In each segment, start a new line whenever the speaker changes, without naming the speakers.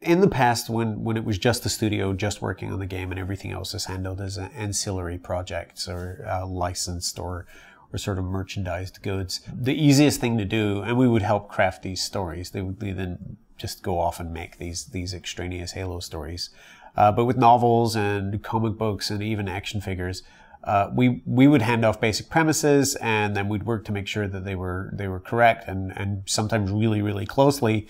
in the past, when it was just the studio, just working on the game, and everything else is handled as ancillary projects or licensed or sort of merchandised goods, the easiest thing to do, and we would help craft these stories. They would then just go off and make these extraneous Halo stories. But with novels and comic books and even action figures, we would hand off basic premises, and then we'd work to make sure that they were correct, and sometimes really, really closely,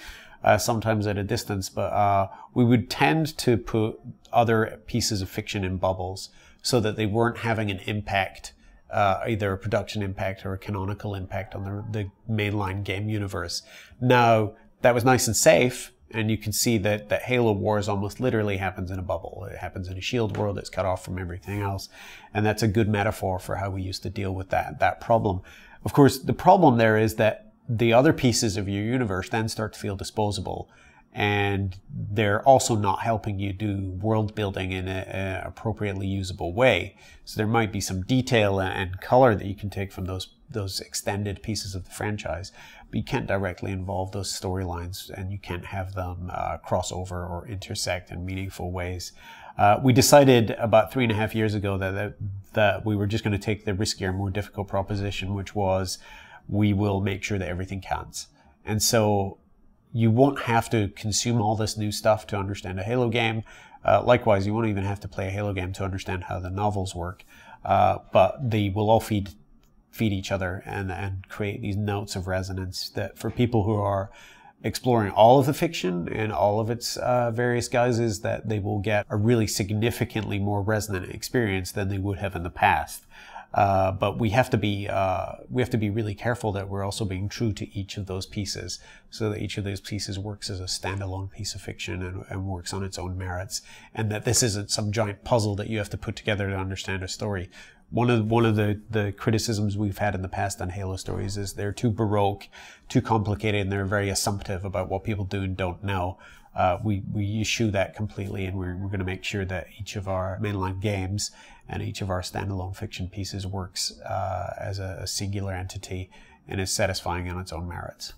sometimes at a distance. But we would tend to put other pieces of fiction in bubbles so that they weren't having an impact, either a production impact or a canonical impact on the mainline game universe. Now, that was nice and safe, and you can see that Halo Wars almost literally happens in a bubble. It happens in a shield world that's cut off from everything else, and that's a good metaphor for how we used to deal with that problem. Of course, the problem there is that the other pieces of your universe then start to feel disposable, and they're also not helping you do world building in an appropriately usable way. So there might be some detail and color that you can take from those extended pieces of the franchise, but you can't directly involve those storylines, and you can't have them cross over or intersect in meaningful ways. We decided about 3.5 years ago that we were just going to take the riskier, more difficult proposition, which was we will make sure that everything counts. And so you won't have to consume all this new stuff to understand a Halo game. Likewise, you won't even have to play a Halo game to understand how the novels work. But they will all feed each other and create these notes of resonance that, for people who are exploring all of the fiction and all of its various guises, that they will get a really significantly more resonant experience than they would have in the past. But we have to be really careful that we're also being true to each of those pieces, so that each of those pieces works as a standalone piece of fiction and works on its own merits, and that this isn't some giant puzzle that you have to put together to understand a story. One of the criticisms we've had in the past on Halo stories is they're too baroque, too complicated, and they're very assumptive about what people do and don't know. We eschew that completely, and we're going to make sure that each of our mainline games and each of our standalone fiction pieces works as a singular entity and is satisfying on its own merits.